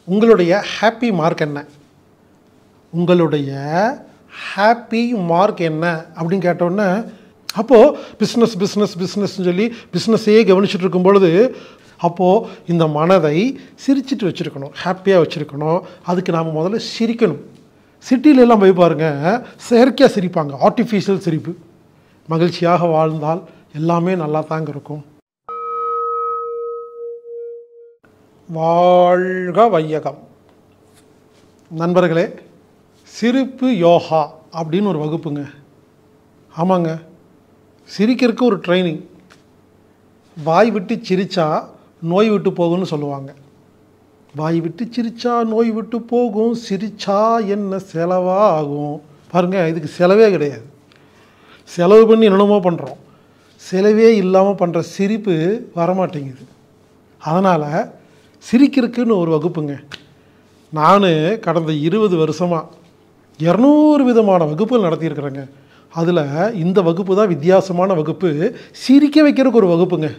உங்களுடைய happy mark என்ன? உங்களுடைய ஹாப்பி மார்க் என்ன அப்படின்னு கேட்டோன்னே, அப்போது பிஸ்னஸ்ன்னு சொல்லி பிஸ்னஸையே கவனிச்சுட்டு இருக்கும் பொழுது, அப்போது இந்த மனதை சிரிச்சிட்டு வச்சுருக்கணும், ஹாப்பியாக வச்சுருக்கணும். அதுக்கு நாம் முதல்ல சிரிக்கணும். சிட்டிலெல்லாம் போய் பாருங்கள், செயற்கையாக சிரிப்பாங்க, ஆர்டிஃபிஷியல் சிரிப்பு. மகிழ்ச்சியாக வாழ்ந்தால் எல்லாமே நல்லா தாங்க இருக்கும். வாழ்க வையகம். நண்பர்களே, சிரிப்பு யோகா அப்படின்னு ஒரு வகுப்புங்க. ஆமாங்க, சிரிக்கிறதுக்கு ஒரு ட்ரைனிங். வாய் விட்டு சிரித்தா நோய் விட்டு போகும்னு சொல்லுவாங்க. வாய் விட்டு சிரித்தா நோய் விட்டு போகும், சிரித்தா என்ன செலவாக ஆகும். பாருங்கள், இதுக்கு செலவே கிடையாது. செலவு பண்ணி என்னென்னமோ பண்ணுறோம். செலவே இல்லாமல் பண்ணுற சிரிப்பு வரமாட்டேங்குது. அதனால் சிரிக்கிறதுக்குன்னு ஒரு வகுப்புங்க. நான் கடந்த 20 வருஷமாக 200 விதமான வகுப்புகள் நடத்தியிருக்கிறேங்க. அதில் இந்த வகுப்பு தான் வித்தியாசமான வகுப்பு. சிரிக்க வைக்கிறதுக்கு ஒரு வகுப்புங்க.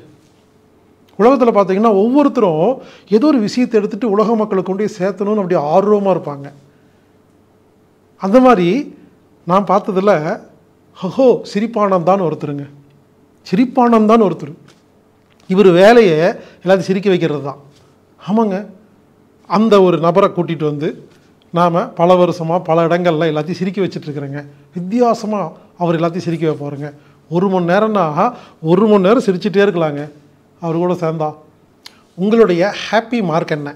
உலகத்தில் பார்த்தீங்கன்னா ஒவ்வொருத்தரும் ஏதோ ஒரு விஷயத்தை எடுத்துகிட்டு உலக மக்களுக்கு கொண்டு போய் சேர்த்தணும்னு அப்படி ஆர்வமாக இருப்பாங்க. அந்த மாதிரி நான் பார்த்ததில் ஹஹோ சிரிப்பானந்தான்னு ஒருத்தருங்க. சிரிப்பானந்தான்னு ஒருத்தர். இவர் வேலையை எல்லாத்தையும் சிரிக்க வைக்கிறது தான். ஆமாங்க, அந்த ஒரு நபரை கூட்டிகிட்டு வந்து நாம் பல வருஷமாக பல இடங்களில் எல்லாத்தையும் சிரிக்க வச்சிட்ருக்குறேங்க. வித்தியாசமாக அவர் எல்லாத்தையும் சிரிக்க வைப்பாருங்க. 1 மணி நேரம்னா 1 மணி நேரம் சிரிச்சிட்டே இருக்கலாங்க அவர் கூட சேர்ந்தா. உங்களுடைய ஹாப்பி மார்க் என்ன?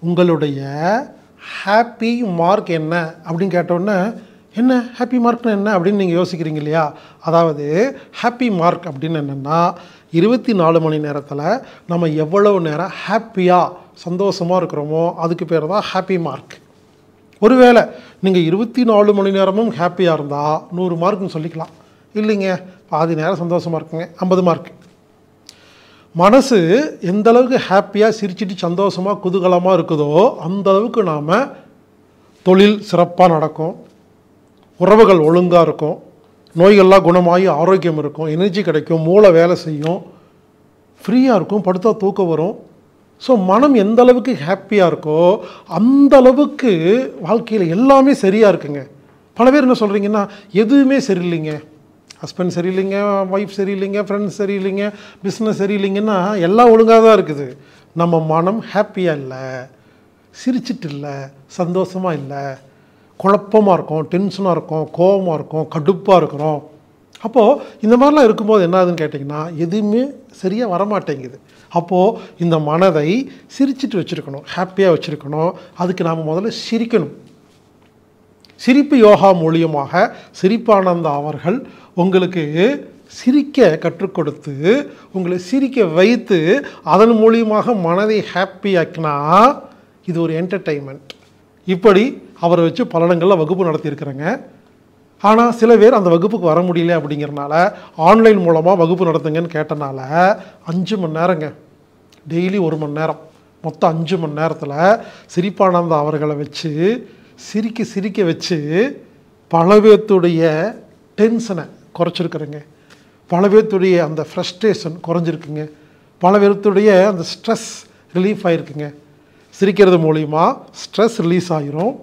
உங்களுடைய ஹாப்பி மார்க் என்ன அப்படின்னு கேட்டோன்னே, என்ன ஹாப்பி மார்க்னா என்ன அப்படின்னு நீங்கள் யோசிக்கிறீங்க இல்லையா? அதாவது ஹாப்பி மார்க் அப்படின்னு என்னென்னா, 24 மணி நேரத்தில் நம்ம எவ்வளவு நேரம் ஹாப்பியாக சந்தோஷமாக இருக்கிறோமோ அதுக்கு பேர் தான் ஹாப்பி மார்க். ஒருவேளை நீங்கள் 24 மணி நேரமும் ஹாப்பியாக இருந்தால் 100 மார்க்குன்னு சொல்லிக்கலாம். இல்லைங்க, பாதி நேரம் சந்தோஷமாக இருக்குங்க, 50 மார்க். மனசு எந்த அளவுக்கு ஹாப்பியாக சிரிச்சிட்டு சந்தோஷமாக குதூகலமாக இருக்குதோ அந்த அளவுக்கு நாம் தொழில் சிறப்பாக நடக்கும், உறவுகள் ஒழுங்காக இருக்கும், நோய்கள்லாம் குணமாகி ஆரோக்கியம் இருக்கும், எனர்ஜி கிடைக்கும், மூளை வேலை செய்யும், ஃப்ரீயாக இருக்கும், படுத்தா தூக்கம் வரும். ஸோ மனம் எந்த அளவுக்கு ஹாப்பியாக இருக்கோ அந்த அளவுக்கு வாழ்க்கையில் எல்லாமே சரியாக இருக்குங்க. பல பேர் என்ன சொல்கிறீங்கன்னா, எதுவுமே சரியில்லைங்க, ஹஸ்பண்ட் சரியில்லைங்க, ஒய்ஃப் சரியில்லைங்க, ஃப்ரெண்ட்ஸ் சரியில்லைங்க, பிஸ்னஸ் சரியில்லைங்கன்னா எல்லாம் ஒழுங்காக தான் இருக்குது. நம்ம மனம் ஹாப்பியாக இல்லை, சிரிச்சிட்டு இல்லை, சந்தோஷமாக இல்லை, குழப்பமாக இருக்கும், டென்ஷனாக இருக்கும், கோபமாக இருக்கும், கடுப்பாக இருக்கிறோம். அப்போது இந்த மாதிரிலாம் இருக்கும்போது என்ன ஆகுதுன்னு கேட்டிங்கன்னா, எதுவுமே சரியாக வரமாட்டேங்குது. அப்போது இந்த மனதை சிரிச்சிட்டு வச்சுருக்கணும், ஹாப்பியாக வச்சுருக்கணும். அதுக்கு நாம் முதல்ல சிரிக்கணும். சிரிப்பு யோகா மூலியமாக சிரிப்பானந்தா அவர்கள் உங்களுக்கு சிரிக்க கற்றுக் கொடுத்து உங்களை சிரிக்க வைத்து அதன் மூலியமாக மனதை ஹாப்பியாக்கினா இது ஒரு என்டர்டெயின்மெண்ட். இப்படி அவரை வச்சு பல இடங்களில் வகுப்பு நடத்தியிருக்கிறேங்க. ஆனால் சில பேர் அந்த வகுப்புக்கு வர முடியல அப்படிங்கிறனால ஆன்லைன் மூலமாக வகுப்பு நடத்துங்கன்னு கேட்டனால 5 மணி நேரங்க, டெய்லி 1 மணி நேரம், மொத்தம் 5 மணி நேரத்தில் சிரிப்பானந்தா அவர்களை வச்சு சிரிக்க வச்சு பல பேர்த்துடைய டென்ஷனை குறைச்சிருக்கிறேங்க, பல பேர்த்துடைய அந்த ஃப்ரஸ்ட்ரேஷன் குறைஞ்சிருக்குங்க, பல பேர்த்துடைய அந்த ஸ்ட்ரெஸ் ரிலீஃப் ஆகிருக்குங்க. சிரிக்கிறது மூலிமா ஸ்ட்ரெஸ் ரிலீஸ் ஆகிரும்,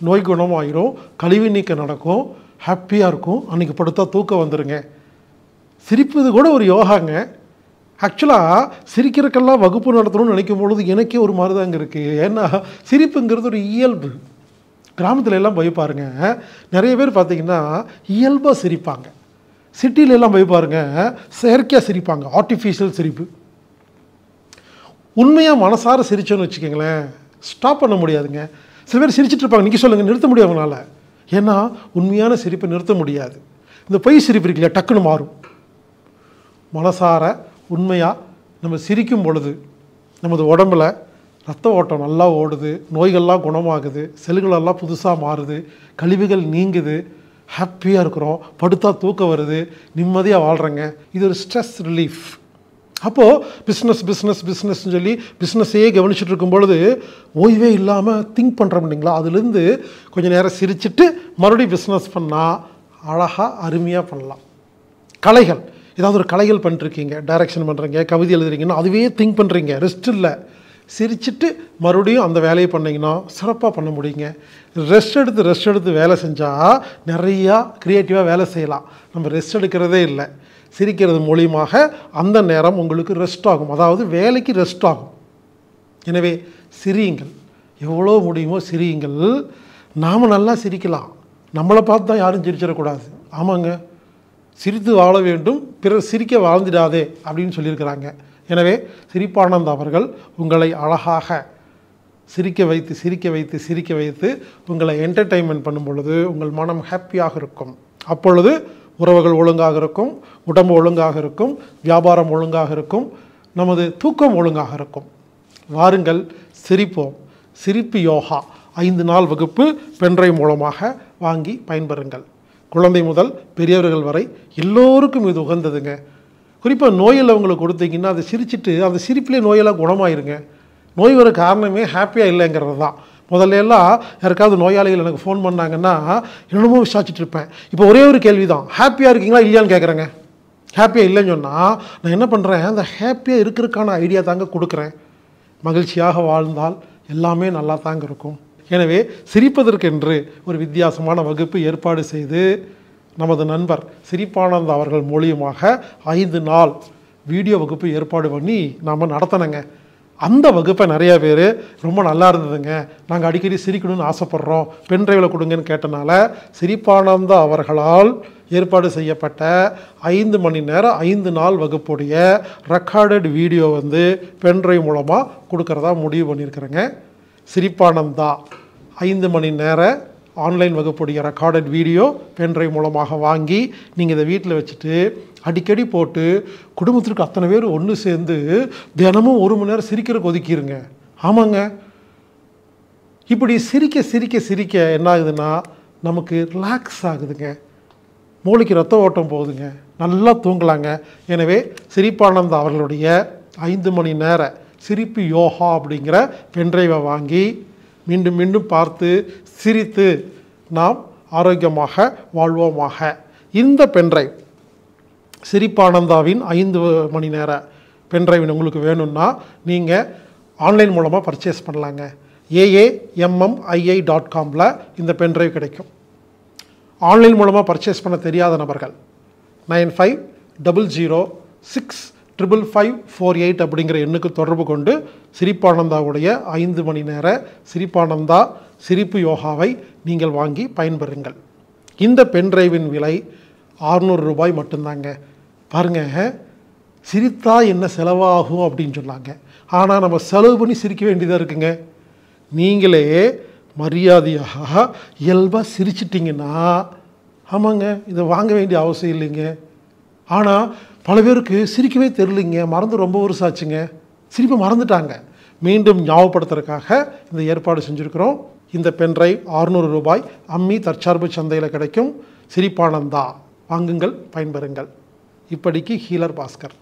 நோய் குணமாகிரும், கழிவு நீக்கம் நடக்கும், ஹாப்பியாக இருக்கும், அன்றைக்கி படுத்தா தூக்கம் வந்துடுங்க. சிரிப்பது கூட ஒரு யோகாங்க. ஆக்சுவலாக சிரிக்கிறதுக்கெல்லாம் வகுப்பு நடத்தணும்னு நினைக்கும் பொழுது எனக்கே ஒரு மாதிரி தாங்க இருக்குது. ஏன்னா சிரிப்புங்கிறது ஒரு இயல்பு. கிராமத்தில் எல்லாம் போய் பாருங்கள், நிறைய பேர் பார்த்திங்கன்னா இயல்பாக சிரிப்பாங்க. சிட்டிலெல்லாம் போய் பாருங்கள், செயற்கையாக சிரிப்பாங்க, ஆர்டிஃபிஷியல் சிரிப்பு. உண்மையாக மனசார சிரிச்சோன்னு வச்சுக்கோங்களேன், ஸ்டாப் பண்ண முடியாதுங்க. சில பேர் சிரிச்சிட்டு இருப்பாங்க, நீங்கள் சொல்லுங்கள், நிறுத்த முடியும் அவங்களால. ஏன்னா உண்மையான சிரிப்பை நிறுத்த முடியாது. இந்த பொய் சிரிப்பு இருக்கு இல்லையா, டக்குன்னு மாறும். மனசார உண்மையாக நம்ம சிரிக்கும் பொழுது நமது உடம்பில் ரத்த ஓட்டம் நல்லா ஓடுது, நோய்கள்லாம் குணமாகுது, செல்களெல்லாம் புதுசாக மாறுது, கழிவுகள் நீங்குது, ஹாப்பியாக இருக்கிறோம், படுத்தா தூக்கம் வருது, நிம்மதியாக வாழ்கிறேங்க. இது ஒரு ஸ்ட்ரெஸ் ரிலீஃப். அப்போது பிஸ்னஸ்ன்னு சொல்லி பிஸ்னஸையே கவனிச்சுட்டு இருக்கும் பொழுது ஓய்வே இல்லாமல் திங்க் பண்ணுறோம் இல்லைங்களா, அதுலேருந்து கொஞ்சம் நேரம் சிரிச்சுட்டு மறுபடியும் பிஸ்னஸ் பண்ணால் அழகாக அருமையாக பண்ணலாம். கலைகள், ஏதாவது ஒரு கலைகள் பண்ணிருக்கீங்க, டைரக்ஷன் பண்ணுறீங்க, கவிதை எழுதுறீங்கன்னா அதுவே திங்க் பண்ணுறீங்க, ரெஸ்ட் இல்லை, சிரிச்சிட்டு மறுபடியும் அந்த வேலையை பண்ணிங்கன்னா சிறப்பாக பண்ண முடியுங்க. ரெஸ்ட் எடுத்து வேலை செஞ்சால் நிறையா க்ரியேட்டிவாக வேலை செய்யலாம். நம்ம ரெஸ்ட் எடுக்கிறதே இல்லை. சிரிக்கிறது மூலியமாக அந்த நேரம் உங்களுக்கு ரெஸ்ட் ஆகும், அதாவது வேலைக்கு ரெஸ்ட் ஆகும். எனவே சிரியுங்கள், எவ்வளோ முடியுமோ சிரியுங்கள். நாம் நல்லா சிரிக்கலாம், நம்மளை பார்த்து தான் யாரும் சிரிச்சிடக்கூடாது. ஆமாங்க, சிரித்து வாழ வேண்டும், பிறர் சிரிக்க வாழ்ந்திடாதே அப்படின்னு சொல்லியிருக்கிறாங்க. எனவே சிரிப்பானந்த் அவர்கள் உங்களை அழகாக சிரிக்க வைத்து உங்களை என்டர்டெயின்மெண்ட் பண்ணும் பொழுது உங்கள் மனம் ஹாப்பியாக இருக்கும். அப்பொழுது உறவுகள் ஒழுங்காக இருக்கும், உடம்பு ஒழுங்காக இருக்கும், வியாபாரம் ஒழுங்காக இருக்கும், நமது தூக்கம் ஒழுங்காக இருக்கும். வாருங்கள் சிரிப்போம். சிரிப்பு யோகா 5 நாள் வகுப்பு பென்ட்ரைவ் மூலமாக வாங்கி பயன்பெறுங்கள். குழந்தை முதல் பெரியவர்கள் வரை எல்லோருக்கும் இது உகந்ததுங்க. குறிப்பாக நோயில் அவங்களுக்கு கொடுத்தீங்கன்னா அதை சிரிச்சிட்டு அந்த சிரிப்பிலே நோயெல்லாம் குணமாயிருங்க. நோய் வர காரணமே ஹாப்பியாக இல்லைங்கிறது தான். முதல்ல எல்லாம் யாருக்காவது நோயாளிகள் எனக்கு ஃபோன் பண்ணாங்கன்னா என்னமோ விசாரிச்சுட்டு இருப்பேன். இப்போ ஒரே ஒரு கேள்வி தான், ஹாப்பியாக இருக்கீங்களா இல்லையான்னு கேட்குறேங்க. ஹாப்பியாக இல்லைன்னு சொன்னால் நான் என்ன பண்ணுறேன், அந்த ஹாப்பியாக இருக்கிறதுக்கான ஐடியா தாங்க கொடுக்குறேன். மகிழ்ச்சியாக வாழ்ந்தால் எல்லாமே நல்லா தாங்க இருக்கும். எனவே சிரிப்பதற்கென்று ஒரு வித்தியாசமான வகுப்பு ஏற்பாடு செய்து நமது நண்பர் சிரிப்பானந்த் அவர்கள் மூலியமாக 5 நாள் வீடியோ வகுப்பு ஏற்பாடு பண்ணி நாம் நடத்தினங்க. அந்த வகுப்பை நிறைய பேர் ரொம்ப நல்லா இருந்ததுங்க, நாங்கள் அடிக்கடி சிரிக்கணும்னு ஆசைப்பட்றோம், பென்ட்ரைவில் கொடுங்கன்னு கேட்டனால சிரிப்பானந்த் அவர்களால் ஏற்பாடு செய்யப்பட்ட 5 மணி நேரம் 5 நாள் வகுப்புடைய ரெக்கார்டட் வீடியோ பென்ட்ரைவ் மூலமாக கொடுக்கறதா முடிவு பண்ணியிருக்கிறேங்க. சிரிப்பானந்தா 5 மணி நேர ஆன்லைன் வகுப்புடைய ரெக்கார்டட் வீடியோ பென்ட்ரைவ் மூலமாக வாங்கி நீங்கள் இதை வீட்டில் வச்சுட்டு அடிக்கடி போட்டு குடும்பத்திற்கு அத்தனை பேர் ஒன்று சேர்ந்து தினமும் 1 மணி நேரம் சிரிக்கிறதுக்கு ஒதுக்கிடுங்க. ஆமாங்க, இப்படி சிரிக்க என்ன ஆகுதுன்னா நமக்கு ரிலாக்ஸ் ஆகுதுங்க, மூளைக்கு ரத்த ஓட்டம் போகுதுங்க, நல்லா தூங்கலாங்க. எனவே சிரிப்பானந்த் அவர்களுடைய 5 மணி நேர சிரிப்பு யோகா அப்படிங்கிற பென்ட்ரைவை வாங்கி மீண்டும் பார்த்து சிரித்து நாம் ஆரோக்கியமாக வாழ்வோமாக. இந்த பென்ட்ரைவ் சிரிப்பானந்தாவின் 5 மணி நேர பென்ட்ரைவ் உங்களுக்கு வேணும்னா நீங்கள் ஆன்லைன் மூலமாக பர்ச்சேஸ் பண்ணலாங்க. AAMMII.comல இந்த பென்ட்ரைவ் கிடைக்கும். ஆன்லைன் மூலமாக பர்ச்சேஸ் பண்ண தெரியாத நபர்கள் 9500655548 அப்படிங்கிற எண்ணுக்கு தொடர்பு கொண்டு சிரிப்பானந்தாவுடைய 5 மணி நேர சிரிப்பானந்தா சிரிப்பு யோகாவை நீங்கள் வாங்கி பயன்பெறுங்கள். இந்த பென்ட்ரைவின் விலை 600 ரூபாய் மட்டும்தாங்க. பாருங்கள், சிரித்தா என்ன செலவாகும் அப்படின்னு சொன்னாங்க, ஆனால் நம்ம செலவு பண்ணி சிரிக்க வேண்டியதாக இருக்குங்க. நீங்களே மரியாதையாக இயல்பாக சிரிச்சிட்டிங்கன்னா ஆமாங்க, இதை வாங்க வேண்டிய அவசியம் இல்லைங்க. ஆனால் பல பேருக்கு சிரிக்கவே தெரியலைங்க, மறந்து ரொம்ப வருஷம் ஆச்சுங்க, சிரிப்பை மறந்துட்டாங்க. மீண்டும் ஞாபகப்படுத்துறதுக்காக இந்த ஏற்பாடு செஞ்சுருக்கிறோம். இந்த பென்ட்ரைவ் 600 ரூபாய் அம்மி தற்சார்பு சந்தையில் கிடைக்கும். சிரிப்பானந்தா வாங்குங்கள், பயன்பெறுங்கள். இப்படிக்கு ஹீலர் பாஸ்கர்.